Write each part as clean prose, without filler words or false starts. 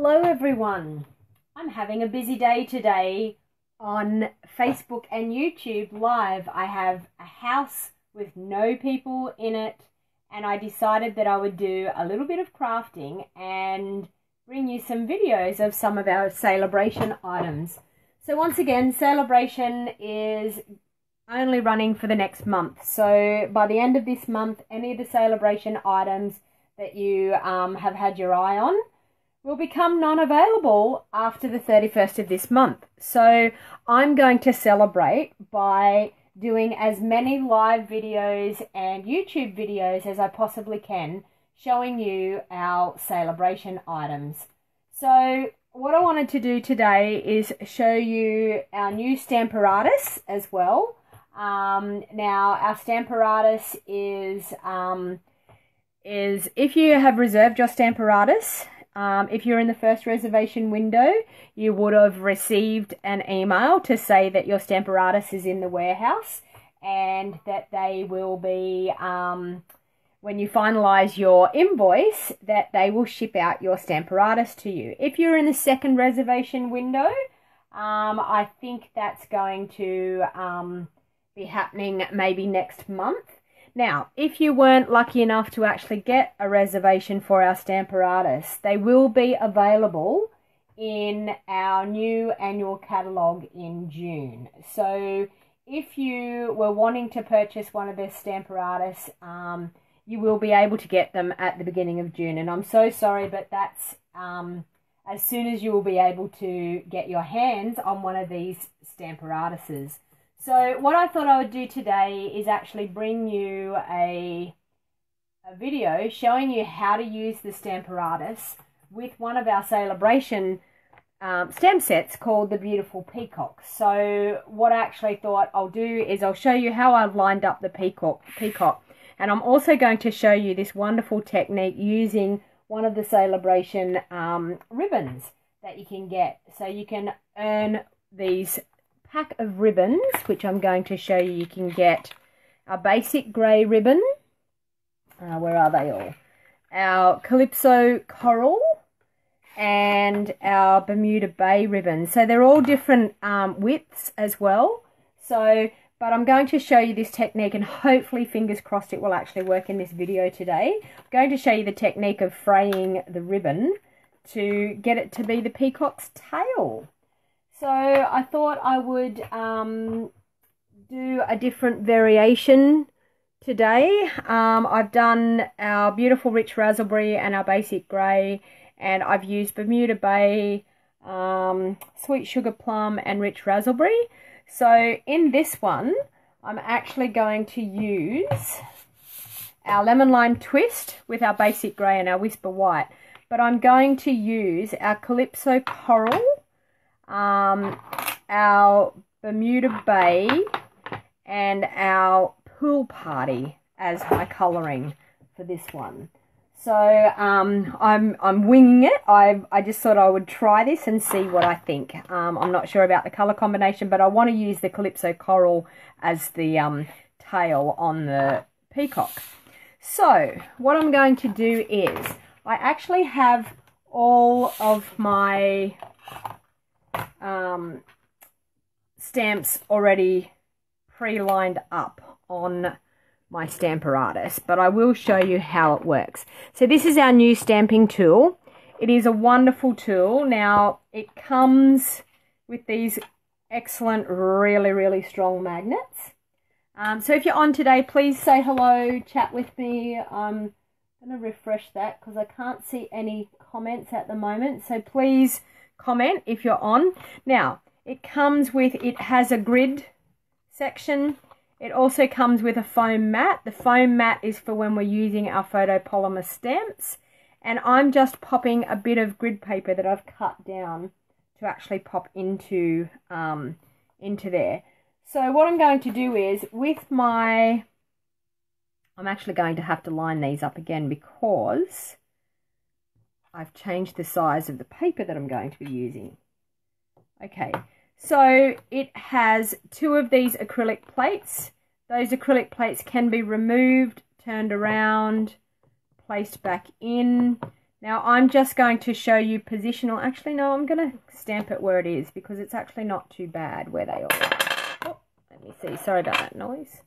Hello everyone. I'm having a busy day today on Facebook and YouTube Live. I have a house with no people in it and I decided that I would do a little bit of crafting and bring you some videos of some of our celebration items. So once again, celebration is only running for the next month. So by the end of this month, any of the celebration items that you have had your eye on will become non-available after the 31st of this month. So I'm going to celebrate by doing as many live videos and YouTube videos as I possibly can, showing you our celebration items. So what I wanted to do today is show you our new Stamparatus as well. Now our Stamparatus is if you have reserved your Stamparatus, if you're in the first reservation window, you would have received an email to say that your Stamparatus is in the warehouse and that they will be, when you finalise your invoice, that they will ship out your Stamparatus to you. If you're in the second reservation window, I think that's going to be happening maybe next month. Now, if you weren't lucky enough to actually get a reservation for our Stamparatus, they will be available in our new annual catalogue in June. So if you were wanting to purchase one of their Stamparatus, you will be able to get them at the beginning of June. And I'm so sorry, but that's as soon as you will be able to get your hands on one of these Stamparatuses. So what I thought I would do today is actually bring you a video showing you how to use the Stamparatus with one of our celebration stamp sets called the Beautiful Peacock. So what I actually thought I'll do is I'll show you how I've lined up the peacock. And I'm also going to show you this wonderful technique using one of the celebration ribbons that you can get. So you can earn these pack of ribbons, which I'm going to show you. You can get our basic grey ribbon. Where are they all? Our Calypso Coral and our Bermuda Bay ribbon. So they're all different widths as well. So, but I'm going to show you this technique and hopefully, fingers crossed, it will actually work in this video today. I'm going to show you the technique of fraying the ribbon to get it to be the peacock's tail. So I thought I would do a different variation today. I've done our beautiful rich raspberry and our basic grey, and I've used Bermuda Bay, sweet sugar plum and rich raspberry. So in this one, I'm actually going to use our lemon lime twist with our basic grey and our whisper white, but I'm going to use our Calypso Coral, our Bermuda Bay and our Pool Party as my colouring for this one. So I'm winging it. I just thought I would try this and see what I think. I'm not sure about the colour combination, but I want to use the Calypso Coral as the tail on the peacock. So what I'm going to do is I actually have all of my stamps already pre-lined up on my Stamparatus, but I will show you how it works. So this is our new stamping tool. It is a wonderful tool. Now it comes with these excellent, really strong magnets. So if you're on today, please say hello, chat with me. I'm going to refresh that because I can't see any comments at the moment. So please comment if you're on. Now, it has a grid section. It also comes with a foam mat. The foam mat is for when we're using our photopolymer stamps. And I'm just popping a bit of grid paper that I've cut down to actually pop into there. So what I'm going to do is I'm actually going to have to line these up again because I've changed the size of the paper that I'm going to be using. Okay, so it has 2 of these acrylic plates. Those acrylic plates can be removed, turned around, placed back in. Now I'm just going to show you positional. Actually, no, I'm going to stamp it where it is because it's actually not too bad where they all are. Oh, let me see. Sorry about that noise.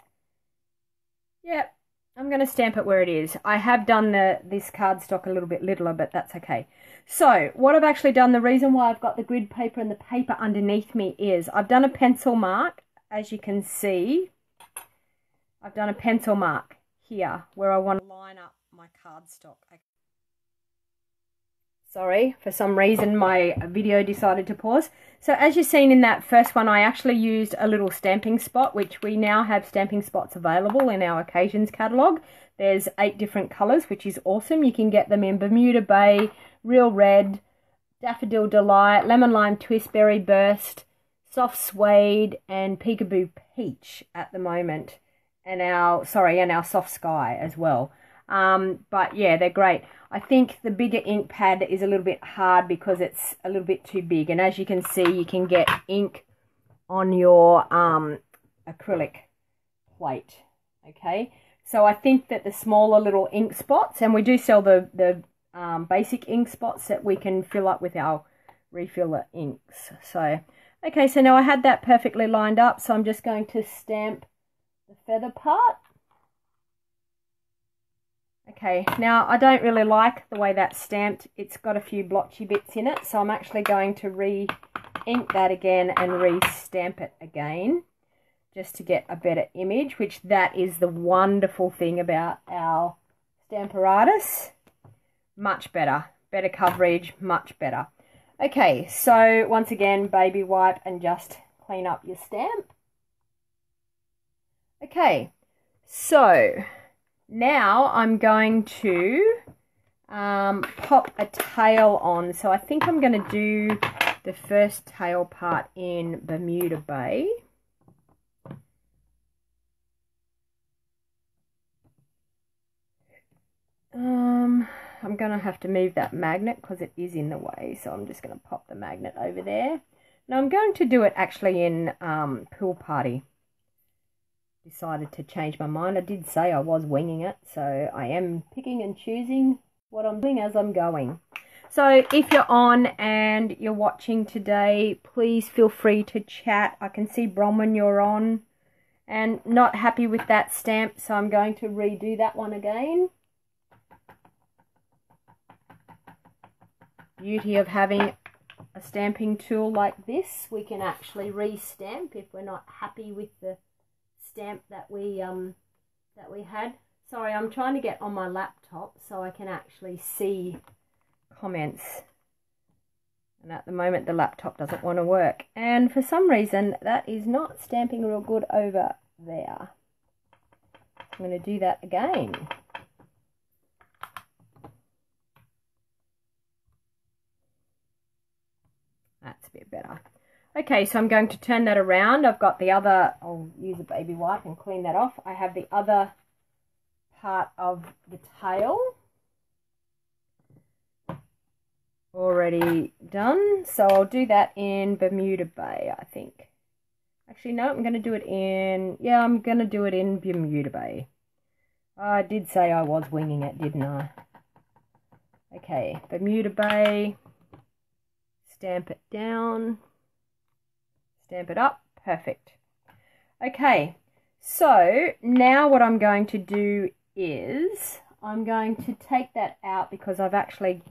Yep, I'm going to stamp it where it is. I have done this cardstock a little bit littler, but that's okay. So what I've actually done, the reason why I've got the grid paper and the paper underneath me is I've done a pencil mark, as you can see. I've done a pencil mark here where I want to line up my cardstock. Okay. Sorry, for some reason my video decided to pause. So as you've seen in that first one, I actually used a little stamping spot, which we now have stamping spots available in our occasions catalogue. There's 8 different colours, which is awesome. You can get them in Bermuda Bay, Real Red, Daffodil Delight, Lemon Lime Twist, Berry Burst, Soft Suede, and Peekaboo Peach at the moment. And our Soft Sky as well. But yeah, they're great. I think the bigger ink pad is a little bit hard because it's a little bit too big. And as you can see, you can get ink on your acrylic plate. Okay, so I think that the smaller little ink spots, and we do sell the basic ink spots that we can fill up with our refiller inks. So, okay, so now I had that perfectly lined up. So I'm just going to stamp the feather part. Okay, now I don't really like the way that's stamped. It's got a few blotchy bits in it, so I'm actually going to re-ink that again and re-stamp it again just to get a better image, which that is the wonderful thing about our Stamparatus. Much better. Better coverage, much better. Okay, so once again, baby wipe and just clean up your stamp. Okay, so now I'm going to pop a tail on. So I think I'm going to do the first tail part in Bermuda Bay. I'm going to have to move that magnet because it is in the way. So I'm just going to pop the magnet over there. Now I'm going to do it actually in Pool Party. Decided to change my mind. I did say I was winging it, so I am picking and choosing what I'm doing as I'm going. So if you're on and you're watching today, please feel free to chat. I can see Bronwyn, you're on and not happy with that stamp, so I'm going to redo that one again. Beauty of having a stamping tool like this, we can actually re-stamp if we're not happy with the stamp that we had. Sorry, I'm trying to get on my laptop so I can actually see comments, and at the moment the laptop doesn't want to work, and for some reason that is not stamping real good over there. I'm going to do that again. That's a bit better. Okay, so I'm going to turn that around. I've got the other, I'll use a baby wipe and clean that off. I have the other part of the tail already done. So I'll do that in Bermuda Bay, I think. Actually, no, I'm going to do it in, yeah, I'm going to do it in Bermuda Bay. I did say I was winging it, didn't I? Okay, Bermuda Bay. Stamp it down. Stamp it up. Perfect. Okay, so now what I'm going to do is I'm going to take that out because I've actually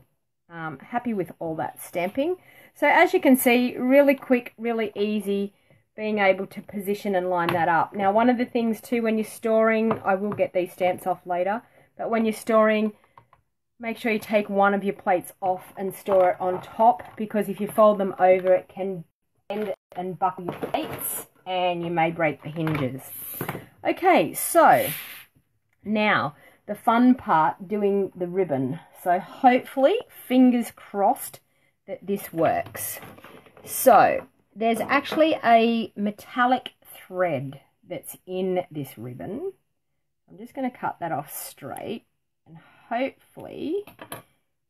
happy with all that stamping. So as you can see, really quick, really easy being able to position and line that up. Now one of the things too when you're storing, I will get these stamps off later, but when you're storing, make sure you take one of your plates off and store it on top, because if you fold them over it can bend and buckle your plates and you may break the hinges. Okay, so now the fun part, doing the ribbon. So hopefully, fingers crossed, that this works. So there's actually a metallic thread that's in this ribbon. I'm just going to cut that off straight, and hopefully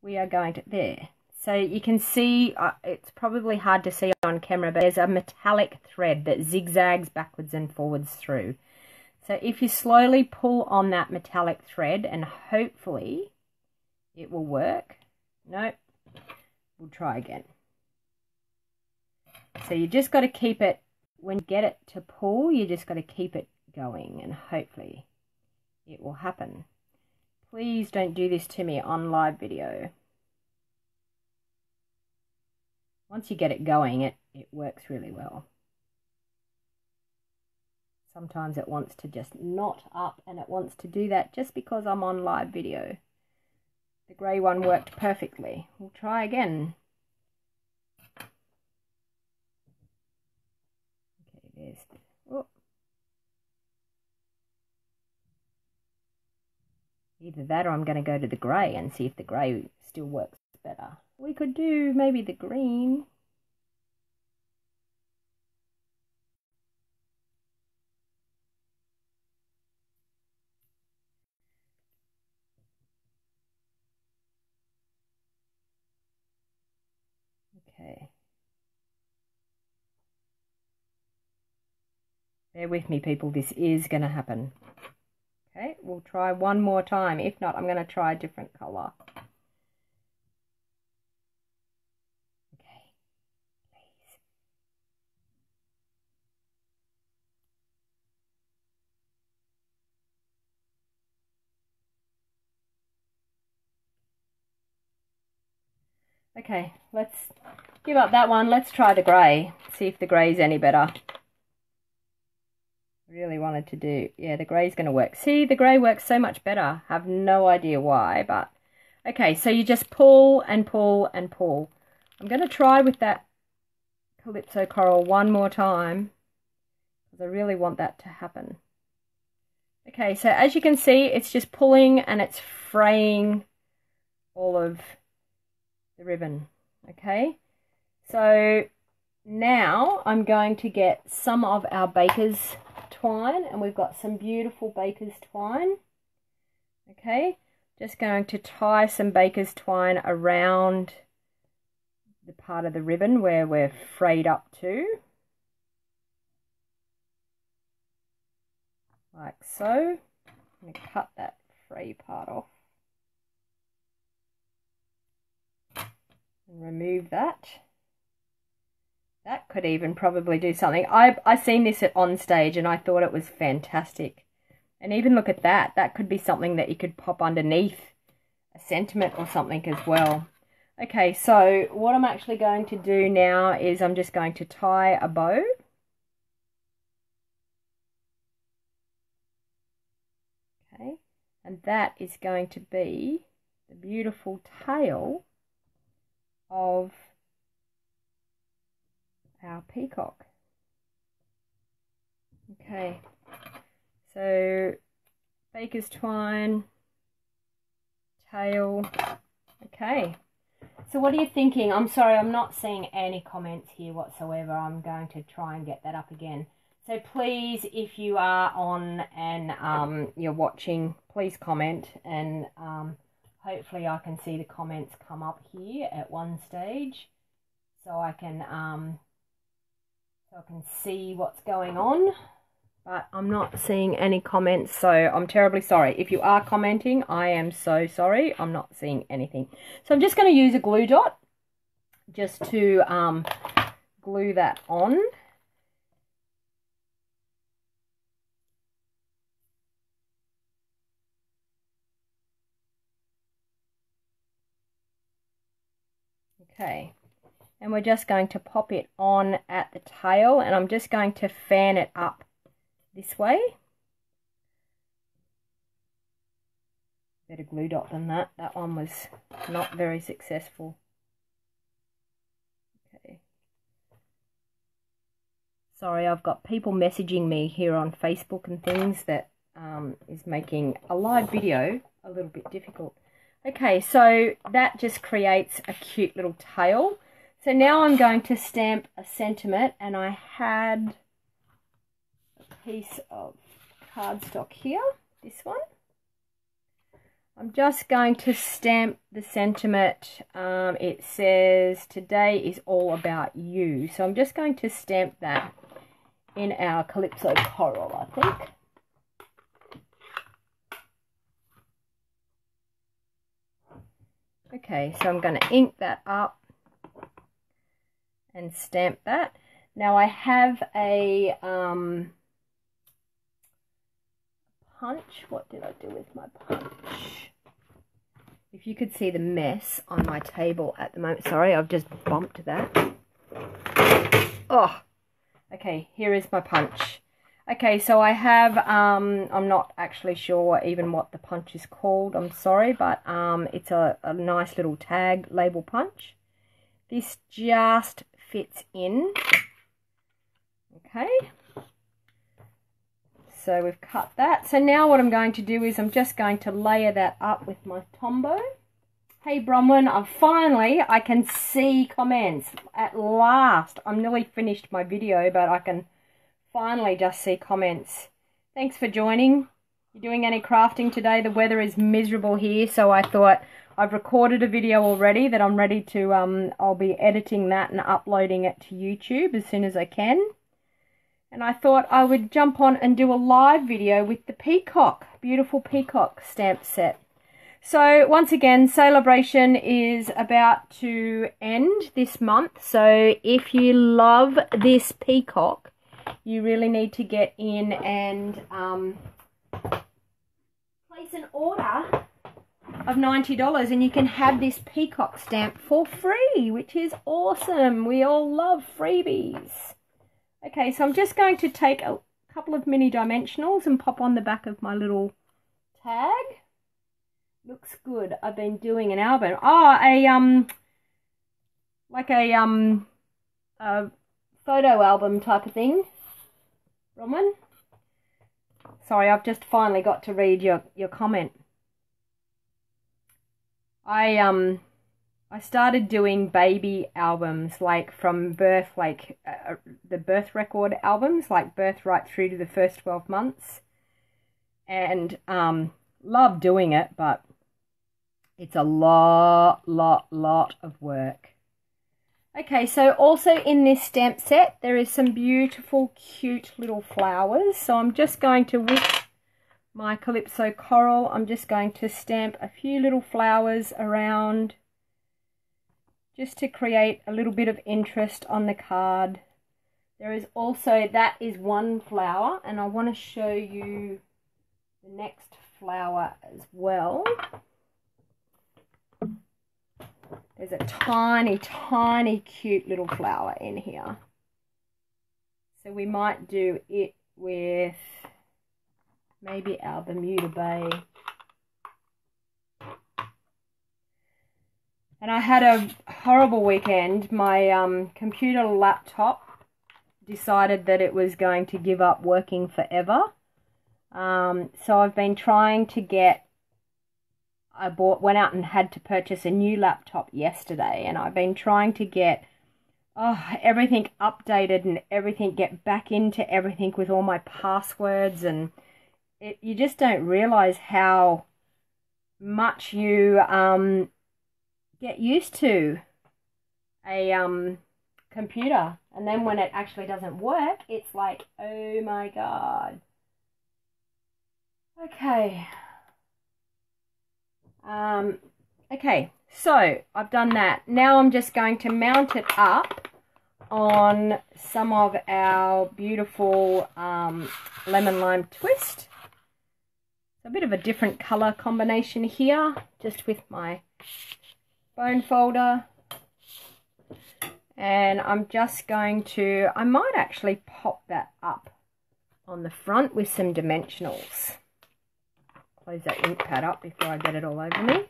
we are going to, there. So you can see, it's probably hard to see on camera, but there's a metallic thread that zigzags backwards and forwards through. So if you slowly pull on that metallic thread, and hopefully it will work. Nope. We'll try again. So you just got to keep it, when you get it to pull, you just got to keep it going, and hopefully it will happen. Please don't do this to me on live video. Once you get it going, it works really well. Sometimes it wants to just knot up, and it wants to do that just because I'm on live video. The grey one worked perfectly. We'll try again. Okay, there's the, oh. Either that or I'm going to go to the grey and see if the grey still works better. We could do maybe the green. Okay. Bear with me, people. This is going to happen. Okay, we'll try one more time. If not, I'm going to try a different colour. Okay, please. Okay, let's give up that one. Let's try the grey. See if the grey's any better. Really wanted to do, yeah, the grey's going to work. See, the grey works so much better. Have no idea why, but okay, so you just pull and pull and pull. I'm going to try with that Calypso Coral one more time because I really want that to happen. Okay, so as you can see, it's just pulling and it's fraying all of the ribbon. Okay, so now I'm going to get some of our baker's twine, and we've got some beautiful baker's twine. Okay, just going to tie some baker's twine around the part of the ribbon where we're frayed up to, like so. I'm going to cut that fray part off and remove that. That could even probably do something. I seen this on stage and I thought it was fantastic. And even look at that. That could be something that you could pop underneath a sentiment or something as well. Okay, so what I'm actually going to do now is I'm just going to tie a bow. Okay, and that is going to be the beautiful tail of our peacock. Okay, so baker's twine, tail. Okay, so what are you thinking? I'm sorry, I'm not seeing any comments here whatsoever. I'm going to try and get that up again. So please, if you are on and you're watching, please comment, and hopefully I can see the comments come up here at one stage so I can see what's going on, but I'm not seeing any comments, so I'm terribly sorry. If you are commenting, I am so sorry. I'm not seeing anything. So I'm just going to use a glue dot just to glue that on. Okay. And we're just going to pop it on at the tail, and I'm just going to fan it up this way. Better glue dot than that. That one was not very successful. Okay. Sorry, I've got people messaging me here on Facebook and things that is making a live video a little bit difficult. Okay, so that just creates a cute little tail. So now I'm going to stamp a sentiment, and I had a piece of cardstock here, this one. I'm just going to stamp the sentiment. It says, today is all about you. So I'm just going to stamp that in our Calypso Coral, I think. Okay, so I'm going to ink that up and stamp that. Now I have a punch. What did I do with my punch? If you could see the mess on my table at the moment. Sorry, I've just bumped that. Oh, okay, here is my punch. Okay, so I have, I'm not actually sure even what the punch is called, I'm sorry, but it's a nice little tag label punch. This just fits in. Okay. So we've cut that. So now what I'm going to do is I'm just going to layer that up with my Tombow. Hey Bronwyn, I can see comments. At last, I'm nearly finished my video, but I can finally just see comments. Thanks for joining. You doing any crafting today? The weather is miserable here, so I thought I've recorded a video already that I'm ready to, I'll be editing that and uploading it to YouTube as soon as I can. And I thought I would jump on and do a live video with the Peacock, Beautiful Peacock Stamp set. So once again, Celebration is about to end this month. So if you love this peacock, you really need to get in and place an order of $90 and you can have this peacock stamp for free, which is awesome. We all love freebies. Okay, so I'm just going to take a couple of mini dimensionals and pop on the back of my little tag. Looks good. I've been doing an album. Oh, like a photo album type of thing. Roman? Sorry, I've just finally got to read your comment. I started doing baby albums, like from birth, like the birth record albums, like birth right through to the first 12 months. And love doing it, but it's a lot of work. Okay, so also in this stamp set, there is some beautiful, cute little flowers. So I'm just going to, with my Calypso Coral, I'm just going to stamp a few little flowers around just to create a little bit of interest on the card. There is also, that is one flower, and I want to show you the next flower as well. There's a tiny cute little flower in here. So we might do it with maybe our Bermuda Bay. And I had a horrible weekend. My computer laptop decided that it was going to give up working forever. So I've been trying to get, went out and had to purchase a new laptop yesterday, and I've been trying to get everything updated and everything, get back into everything with all my passwords, and you just don't realize how much you get used to a computer, and then when it actually doesn't work, it's like, oh my god. Okay. Okay, so I've done that. Now I'm just going to mount it up on some of our beautiful lemon lime twist. A bit of a different color combination here, just with my bone folder. And I'm just going to, I might actually pop that up on the front with some dimensionals. Close that ink pad up before I get it all over me.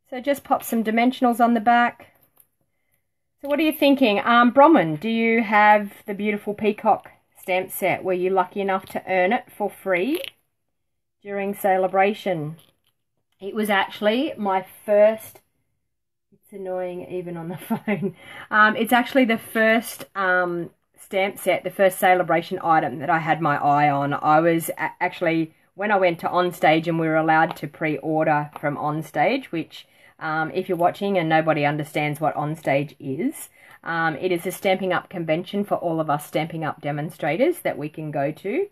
So just pop some dimensionals on the back. So what are you thinking? Bronwyn, do you have the Beautiful Peacock stamp set? Were you lucky enough to earn it for free during Celebration? It was actually my first, it's annoying even on the phone. It's actually the first stamp set, the first Celebration item that I had my eye on. I was actually, when I went to Onstage and we were allowed to pre-order from Onstage, which if you're watching and nobody understands what Onstage is. It is a Stamping Up convention for all of us Stamping Up demonstrators that we can go to,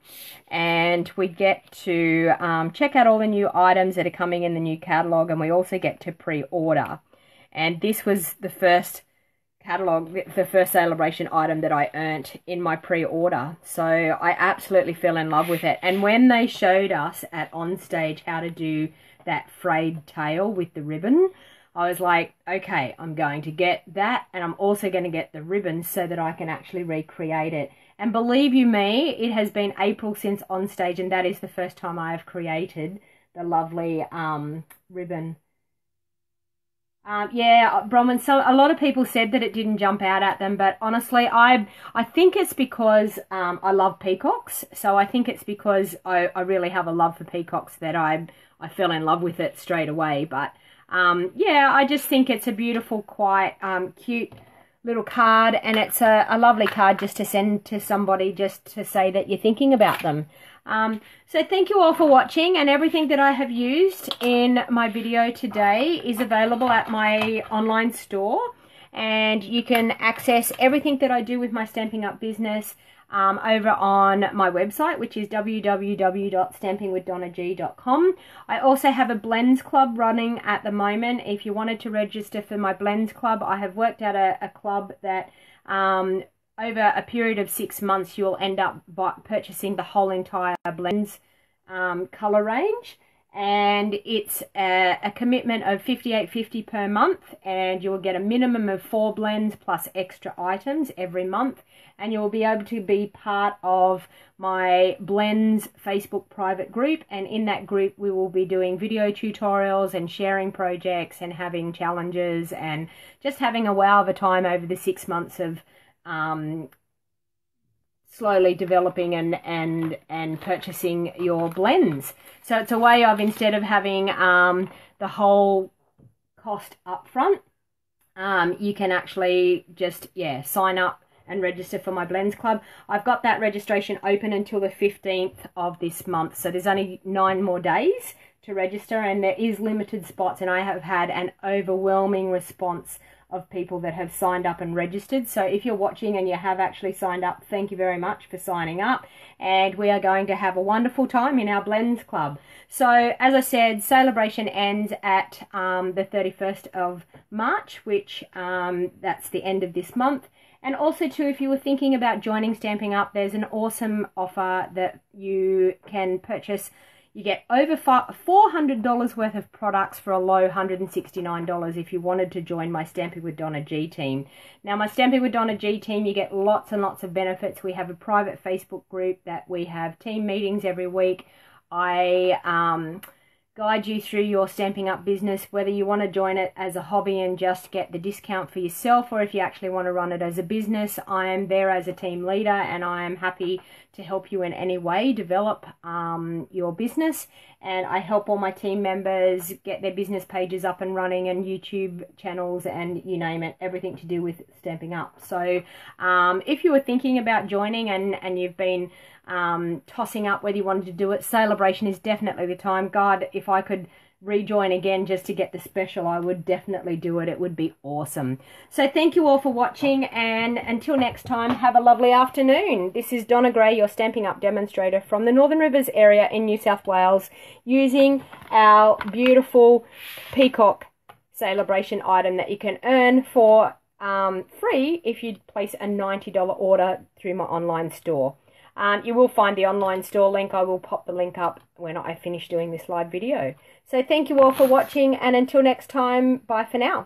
and we get to check out all the new items that are coming in the new catalogue, and we also get to pre-order. And this was the first catalogue, the first celebration item that I earned in my pre-order, so I absolutely fell in love with it. And when they showed us at Onstage how to do that frayed tail with the ribbon, I was like, okay, I'm going to get that, and I'm also going to get the ribbon so that I can actually recreate it. And believe you me, it has been April since Onstage, and that is the first time I have created the lovely ribbon. Yeah, Bronwyn, so a lot of people said that it didn't jump out at them, but honestly, I think it's because I love peacocks. So I think it's because I really have a love for peacocks that I fell in love with it straight away. But yeah, I just think it's a beautiful, quite cute little card, and it's a lovely card just to send to somebody, just to say that you're thinking about them. So thank you all for watching, and everything that I have used in my video today is available at my online store, and you can access everything that I do with my Stamping Up business over on my website, which is www.stampingwithdonnag.com. I also have a blends club running at the moment. If you wanted to register for my blends club, I have worked out a club that over a period of 6 months you'll end up purchasing the whole entire blends color range, and it's a commitment of $58.50 per month, and you'll get a minimum of 4 blends plus extra items every month, and you'll be able to be part of my blends Facebook private group. And in that group we will be doing video tutorials and sharing projects and having challenges and just having a wow of a time over the 6 months of slowly developing and purchasing your blends. So it's a way of, instead of having the whole cost up front, you can actually just, yeah, sign up and register for my blends club. I've got that registration open until the 15th of this month, so there's only 9 more days to register, and there is limited spots, and I have had an overwhelming response of people that have signed up and registered. So if you're watching and you have actually signed up, thank you very much for signing up, and we are going to have a wonderful time in our blends club. So as I said, celebration ends at the 31st of March, which that's the end of this month. And also too, if you were thinking about joining Stamping Up, there's an awesome offer that you can purchase. You get over $400 worth of products for a low $169 if you wanted to join my Stamping with Donna G team. Now, my Stamping with Donna G team, you get lots and lots of benefits. We have a private Facebook group that we have team meetings every week. I guide you through your Stamping Up business, whether you want to join it as a hobby and just get the discount for yourself, or if you actually want to run it as a business. I am there as a team leader, and I am happy to help you in any way develop your business. And I help all my team members get their business pages up and running, and YouTube channels, and you name it, everything to do with Stamping Up. So if you were thinking about joining and you've been tossing up whether you wanted to do it, celebration is definitely the time. God, if I could rejoin again just to get the special, I would definitely do it. It would be awesome. So thank you all for watching, and until next time, have a lovely afternoon. This is Donna Gray, your Stamping Up demonstrator from the Northern Rivers area in New South Wales, using our beautiful peacock celebration item that you can earn for free if you place a $90 order through my online store. You will find the online store link. I will pop the link up when I finish doing this live video. So thank you all for watching, and until next time, bye for now.